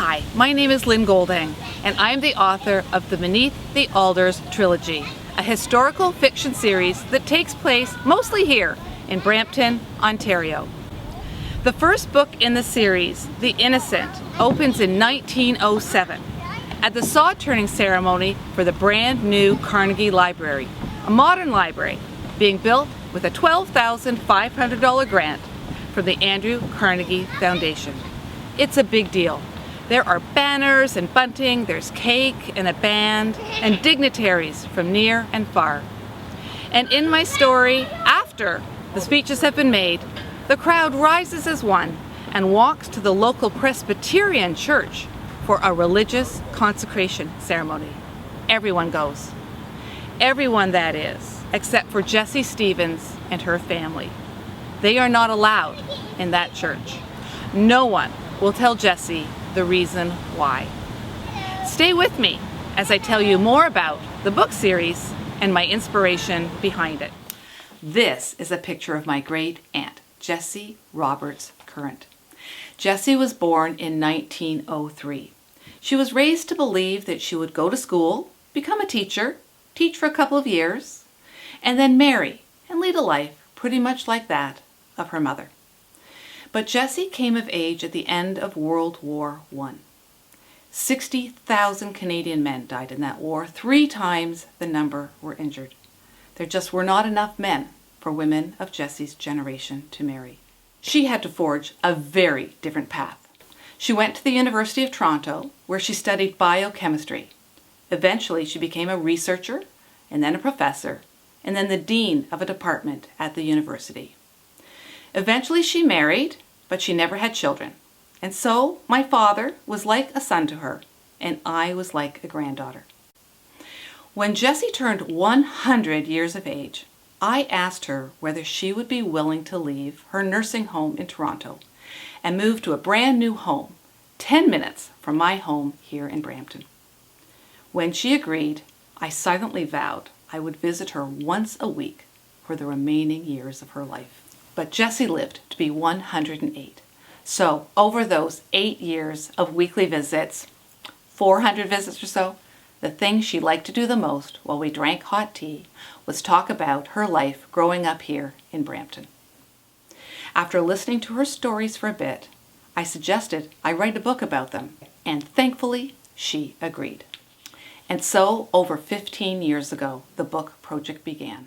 Hi, my name is Lynne Golding, and I'm the author of the Beneath the Alders trilogy, a historical fiction series that takes place mostly here in Brampton, Ontario. The first book in the series, The Innocent, opens in 1907 at the sod-turning ceremony for the brand new Carnegie Library, a modern library being built with a $12,500 grant from the Andrew Carnegie Foundation. It's a big deal. There are banners and bunting, there's cake and a band, and dignitaries from near and far. And in my story, after the speeches have been made, the crowd rises as one and walks to the local Presbyterian church for a religious consecration ceremony. Everyone goes. Everyone, that is, except for Jessie Stevens and her family. They are not allowed in that church. No one will tell Jessie the reason why. Stay with me as I tell you more about the book series and my inspiration behind it. This is a picture of my great aunt, Jessie Roberts Current. Jessie was born in 1903. She was raised to believe that she would go to school, become a teacher, teach for a couple of years, and then marry and lead a life pretty much like that of her mother. But Jessie came of age at the end of World War I. 60,000 Canadian men died in that war. 3 times the number were injured. There just were not enough men for women of Jessie's generation to marry. She had to forge a very different path. She went to the University of Toronto, where she studied biochemistry. Eventually, she became a researcher, and then a professor, and then the dean of a department at the university. Eventually she married, but she never had children. And so my father was like a son to her, and I was like a granddaughter. When Jessie turned 100 years of age, I asked her whether she would be willing to leave her nursing home in Toronto and move to a brand new home, 10 minutes from my home here in Brampton. When she agreed, I silently vowed I would visit her once a week for the remaining years of her life. But Jessie lived to be 108. So over those 8 years of weekly visits, 400 visits or so, the thing she liked to do the most while we drank hot tea was talk about her life growing up here in Brampton. After listening to her stories for a bit, I suggested I write a book about them, and thankfully she agreed. And so over 15 years ago, the book project began.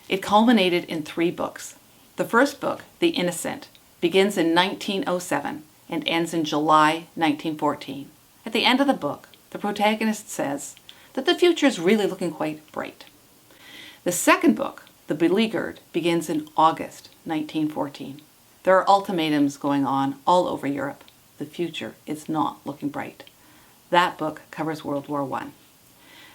It culminated in 3 books. The first book, The Innocent, begins in 1907 and ends in July 1914. At the end of the book, the protagonist says that the future is really looking quite bright. The second book, The Beleaguered, begins in August 1914. There are ultimatums going on all over Europe. The future is not looking bright. That book covers World War I.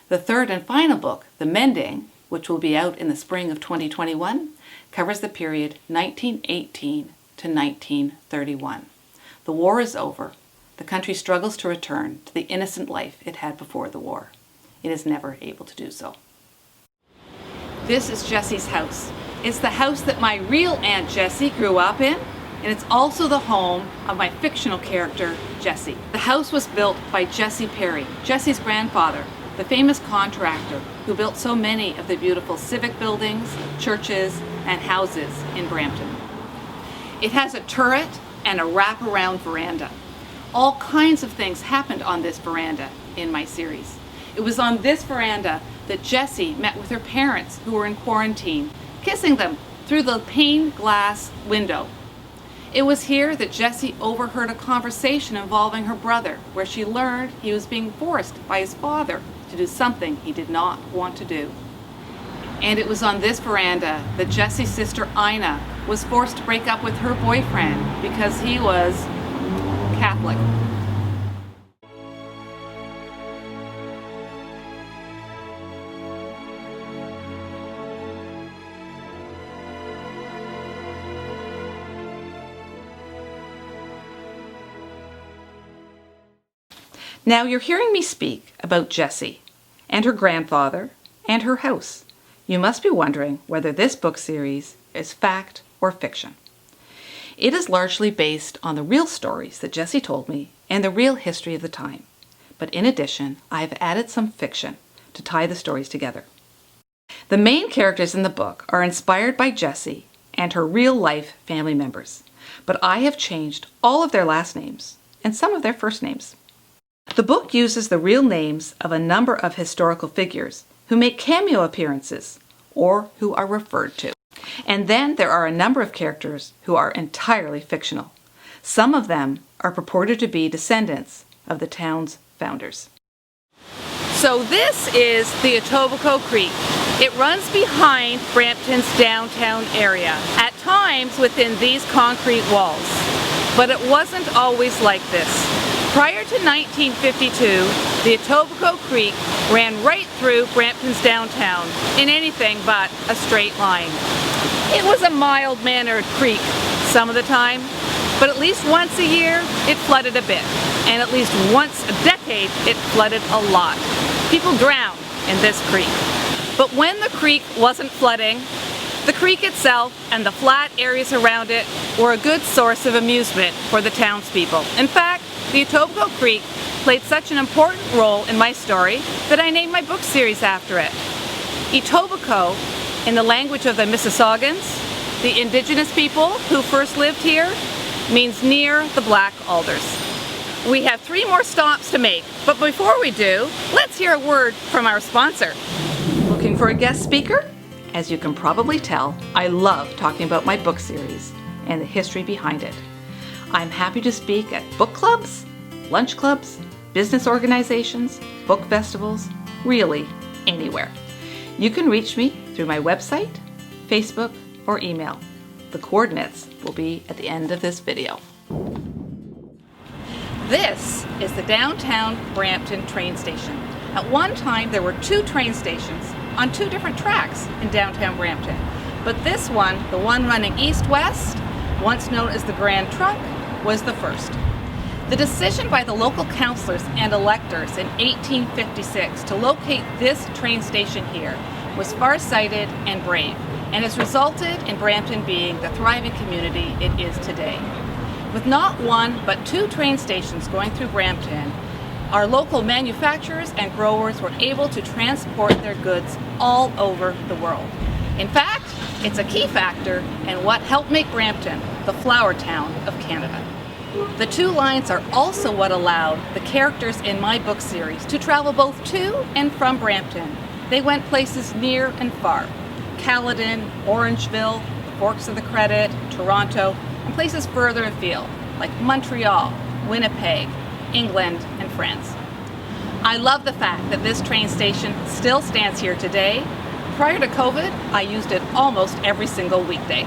The third and final book, The Mending, which will be out in the spring of 2021, covers the period 1918 to 1931. The war is over. The country struggles to return to the innocent life it had before the war. It is never able to do so. This is Jessie's house. It's the house that my real Aunt Jessie grew up in, and it's also the home of my fictional character, Jessie. The house was built by Jessie Perry, Jessie's grandfather, the famous contractor who built so many of the beautiful civic buildings, churches, and houses in Brampton. It has a turret and a wraparound veranda. All kinds of things happened on this veranda in my series. It was on this veranda that Jessie met with her parents who were in quarantine, kissing them through the pane glass window. It was here that Jessie overheard a conversation involving her brother, where she learned he was being forced by his father to do something he did not want to do. And it was on this veranda that Jessie's sister Ina was forced to break up with her boyfriend because he was Catholic. Now you're hearing me speak about Jessie and her grandfather and her house. You must be wondering whether this book series is fact or fiction. It is largely based on the real stories that Jessie told me and the real history of the time. But in addition, I have added some fiction to tie the stories together. The main characters in the book are inspired by Jessie and her real-life family members, but I have changed all of their last names and some of their first names. The book uses the real names of a number of historical figures who make cameo appearances or who are referred to. And then there are a number of characters who are entirely fictional. Some of them are purported to be descendants of the town's founders. So this is the Etobicoke Creek. It runs behind Brampton's downtown area, at times within these concrete walls. But it wasn't always like this. Prior to 1952, the Etobicoke Creek ran right through Brampton's downtown in anything but a straight line. It was a mild-mannered creek some of the time, but at least once a year it flooded a bit, and at least once a decade it flooded a lot. People drowned in this creek. But when the creek wasn't flooding, the creek itself and the flat areas around it were a good source of amusement for the townspeople. In fact, the Etobicoke Creek played such an important role in my story that I named my book series after it. Etobicoke, in the language of the Mississaugas, the indigenous people who first lived here, means near the Black Alders. We have 3 more stops to make, but before we do, let's hear a word from our sponsor. Looking for a guest speaker? As you can probably tell, I love talking about my book series and the history behind it. I'm happy to speak at book clubs, lunch clubs, business organizations, book festivals, really anywhere. You can reach me through my website, Facebook, or email. The coordinates will be at the end of this video. This is the downtown Brampton train station. At one time there were 2 train stations on 2 different tracks in downtown Brampton. But this one, the one running east-west, once known as the Grand Trunk, was the first. The decision by the local councillors and electors in 1856 to locate this train station here was far-sighted and brave, and has resulted in Brampton being the thriving community it is today. With not 1 but 2 train stations going through Brampton, our local manufacturers and growers were able to transport their goods all over the world. In fact, it's a key factor in what helped make Brampton the flower town of Canada. The 2 lines are also what allowed the characters in my book series to travel both to and from Brampton. They went places near and far: Caledon, Orangeville, the Forks of the Credit, Toronto, and places further afield like Montreal, Winnipeg, England, and France. I love the fact that this train station still stands here today. Prior to COVID, I used it almost every single weekday.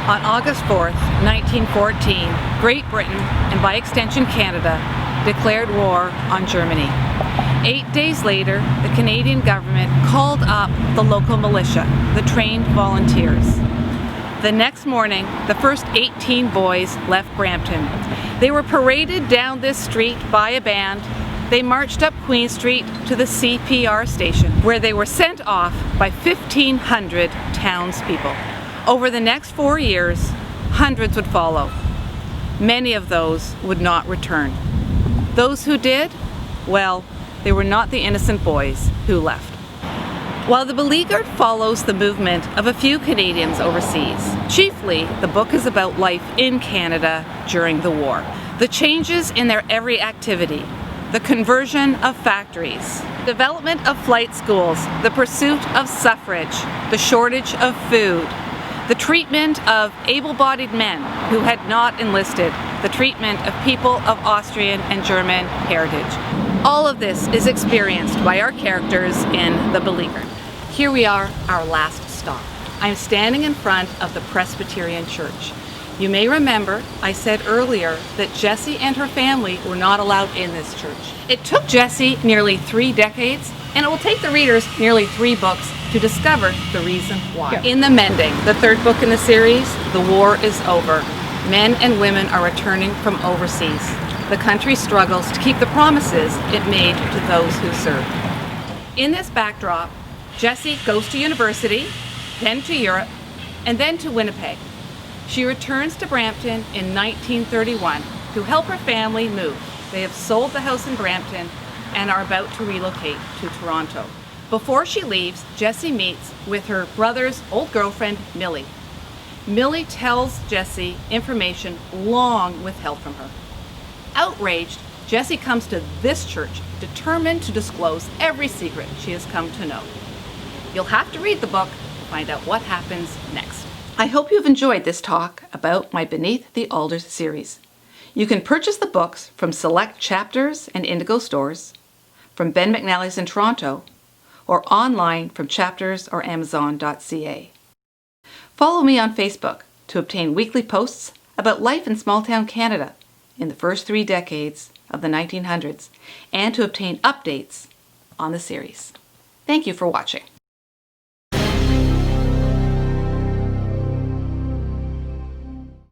On August 4th, 1914, Great Britain, and by extension Canada, declared war on Germany. 8 days later, the Canadian government called up the local militia, the trained volunteers. The next morning, the first 18 boys left Brampton. They were paraded down this street by a band. They marched up Queen Street to the CPR station, where they were sent off by 1,500 townspeople. Over the next 4 years, hundreds would follow. Many of those would not return. Those who did, well, they were not the innocent boys who left. While the Beleaguered follows the movement of a few Canadians overseas, chiefly the book is about life in Canada during the war. The changes in their every activity, the conversion of factories, development of flight schools, the pursuit of suffrage, the shortage of food, the treatment of able-bodied men who had not enlisted, the treatment of people of Austrian and German heritage. All of this is experienced by our characters in The Beleaguered. Here we are, our last stop. I'm standing in front of the Presbyterian Church. You may remember I said earlier that Jessie and her family were not allowed in this church. It took Jessie nearly 3 decades, and it will take the readers nearly 3 books to discover the reason why. Yeah. In the Mending, the 3rd book in the series, the war is over. Men and women are returning from overseas. The country struggles to keep the promises it made to those who serve. In this backdrop, Jessie goes to university, then to Europe, and then to Winnipeg. She returns to Brampton in 1931 to help her family move. They have sold the house in Brampton and are about to relocate to Toronto. Before she leaves, Jessie meets with her brother's old girlfriend, Millie. Millie tells Jessie information long withheld from her. Outraged, Jessie comes to this church, determined to disclose every secret she has come to know. You'll have to read the book to find out what happens next. I hope you've enjoyed this talk about my Beneath the Alders series. You can purchase the books from select Chapters and Indigo stores, from Ben McNally's in Toronto, or online from Chapters or Amazon.ca. Follow me on Facebook to obtain weekly posts about life in small-town Canada in the first 3 decades of the 1900s and to obtain updates on the series. Thank you for watching.